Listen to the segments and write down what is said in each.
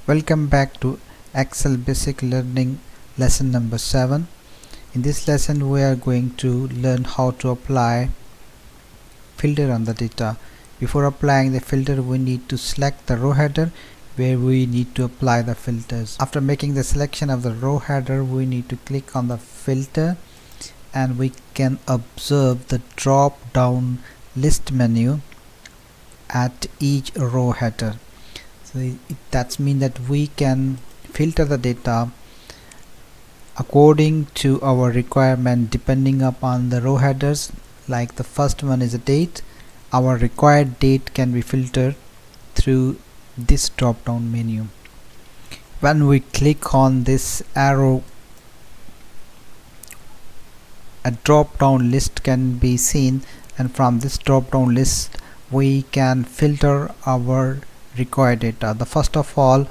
Welcome back to Excel Basic Learning lesson number 7. In this lesson we are going to learn how to apply filter on the data. Before applying the filter, we need to select the row header where we need to apply the filters. After making the selection of the row header, we need to click on the filter and we can observe the drop down list menu at each row header. So that means that we can filter the data according to our requirement depending upon the row headers. Like the first one is a date. Our required date can be filtered through this drop down menu. When we click on this arrow, a drop down list can be seen, and from this drop down list we can filter our required data. The first of all,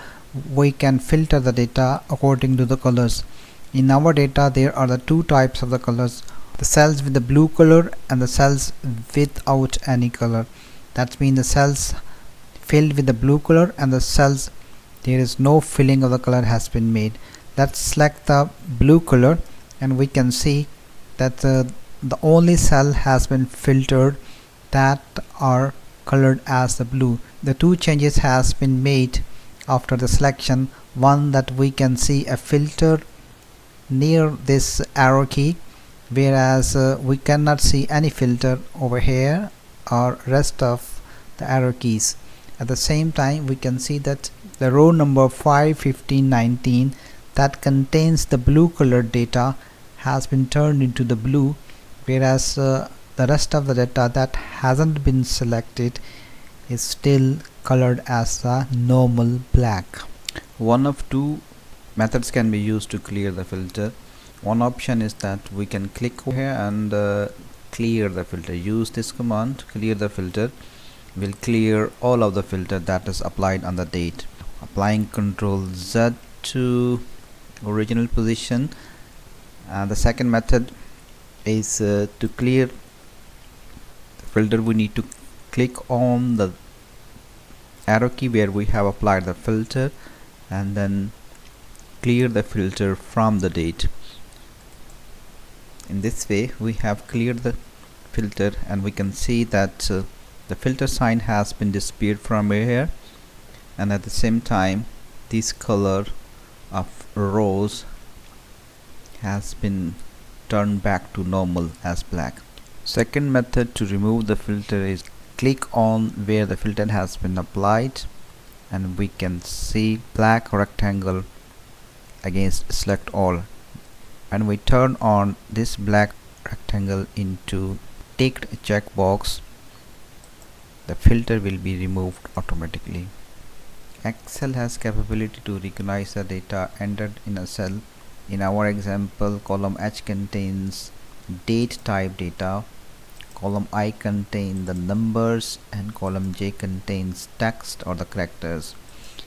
we can filter the data according to the colors. In our data there are the two types of the colors: the cells with the blue color and the cells without any color. That means the cells filled with the blue color and the cells there is no filling of the color has been made. Let's select the blue color and we can see that the only cell has been filtered that are colored as the blue. The two changes has been made after the selection. One, that we can see a filter near this arrow key, whereas we cannot see any filter over here or rest of the arrow keys. At the same time, we can see that the row number 5, 15, 19 that contains the blue colored data has been turned into the blue, whereas the rest of the data that hasn't been selected is still colored as a normal black. One of two methods can be used to clear the filter. One option is that we can click over here and clear the filter. Use this command, clear the filter, will clear all of the filter that is applied on the date. Applying Control Z to original position. The second method is to clear the filter. We need to click on the arrow key where we have applied the filter and then clear the filter from the date. In this way we have cleared the filter and we can see that the filter sign has been disappeared from here, and at the same time this color of rows has been turned back to normal as black. Second method to remove the filter is click on where the filter has been applied and we can see black rectangle against select all, and we turn on this black rectangle into ticked checkbox. The filter will be removed automatically. Excel has capability to recognize the data entered in a cell. In our example, column H contains date type data, column I contains the numbers, and column J contains text or the characters.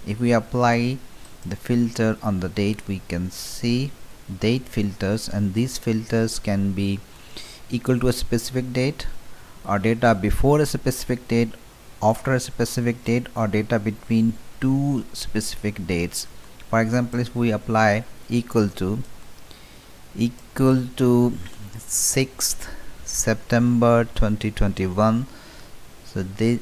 If we apply the filter on the date, we can see date filters, and these filters can be equal to a specific date, or data before a specific date, after a specific date, or data between two specific dates. For example, if we apply equal to 6th September 2021, so the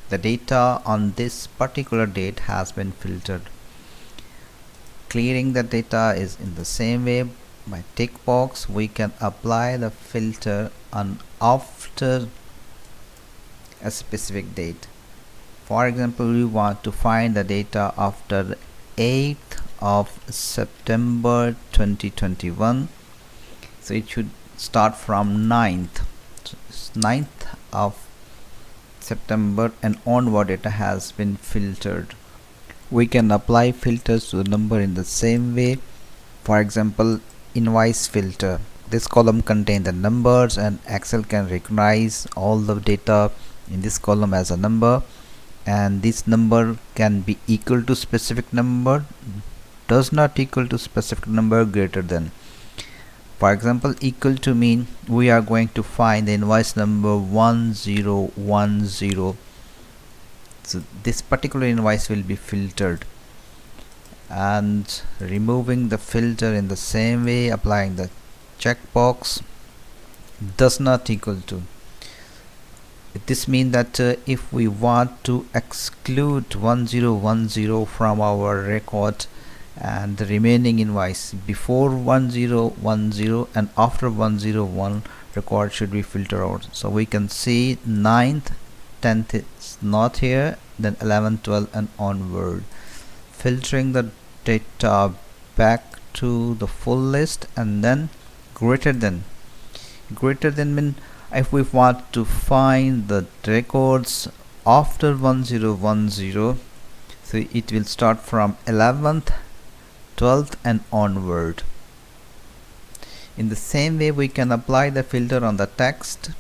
data on this particular date has been filtered. Clearing the data is in the same way. By tick box we can apply the filter on after a specific date. For example, we want to find the data after 8th of September 2021, so it should start from 9th. So 9th of September and onward data has been filtered. We can apply filters to the number in the same way. For example, invoice filter. This column contains the numbers and Excel can recognize all the data in this column as a number, and this number can be equal to specific number, does not equal to specific number, greater than. For example, equal to mean we are going to find the invoice number 1010 So this particular invoice will be filtered, and removing the filter in the same way, applying the checkbox does not equal to. This means that if we want to exclude 1010 from our record, and the remaining invoice before 1010 and after 101 record should be filtered out. So we can see 9th 10th is not here, then 11 12 and onward, filtering the data back to the full list, and then greater than mean if we want to find the records after 1010, so it will start from 11th 12th and onward. In the same way, we can apply the filter on the text,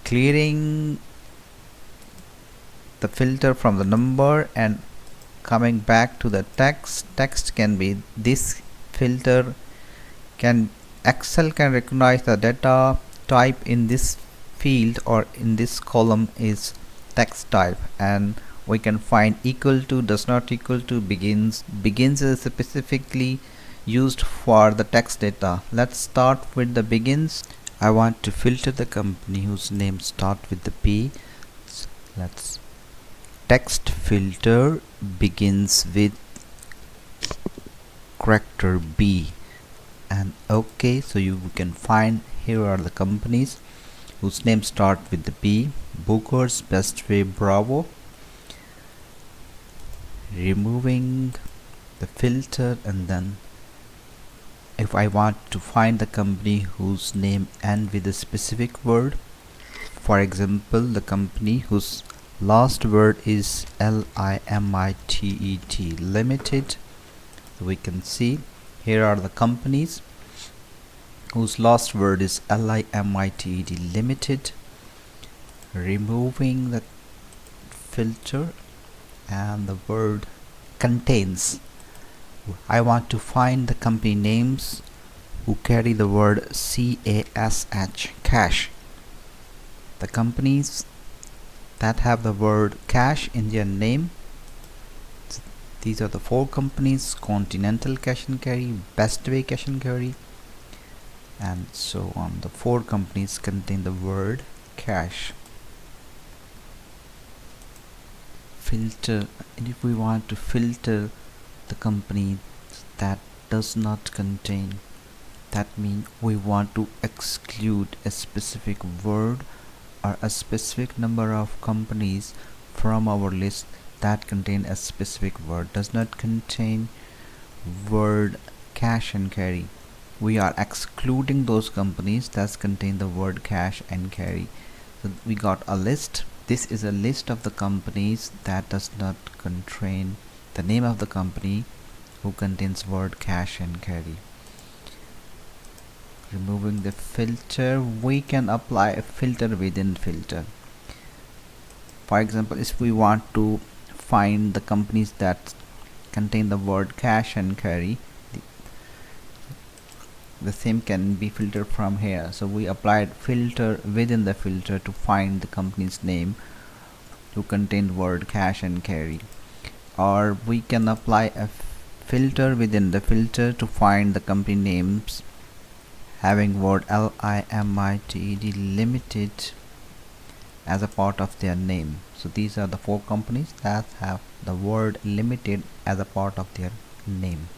clearing the filter from the number and coming back to the text can be this filter. Excel can recognize the data type in this field or in this column is text type, and we can find equal to, does not equal to, begins is specifically used for the text data. Let's start with the begins. I want to filter the company whose name start with the P. Let's text filter begins with character B, and okay. So you can find here are the companies whose name start with the B: Bookers, Bestway, Bravo. Removing the filter, and then if I want to find the company whose name end with a specific word, for example the company whose last word is LIMITED, limited, we can see here are the companies whose last word is LIMITED, limited. Removing the filter and the word contains, I want to find the company names who carry the word CASH, cash. The companies that have the word cash in their name, these are the 4 companies: Continental Cash and Carry, Bestway Cash and Carry, and so on. The 4 companies contain the word cash. Filter, and if we want to filter the company that does not contain, that means we want to exclude a specific word or a specific number of companies from our list that contain a specific word, does not contain word cash and carry. We are excluding those companies that contain the word cash and carry. So we got a list. This is a list of the companies that does not contain the name of the company who contains word cash and carry. Removing the filter, we can apply a filter within filter. For example, if we want to find the companies that contain the word cash and carry, the same can be filtered from here. So we applied filter within the filter to find the company's name to contain word cash and carry, or we can apply a filter within the filter to find the company names having word LIMITED, limited, as a part of their name. So these are the 4 companies that have the word limited as a part of their name.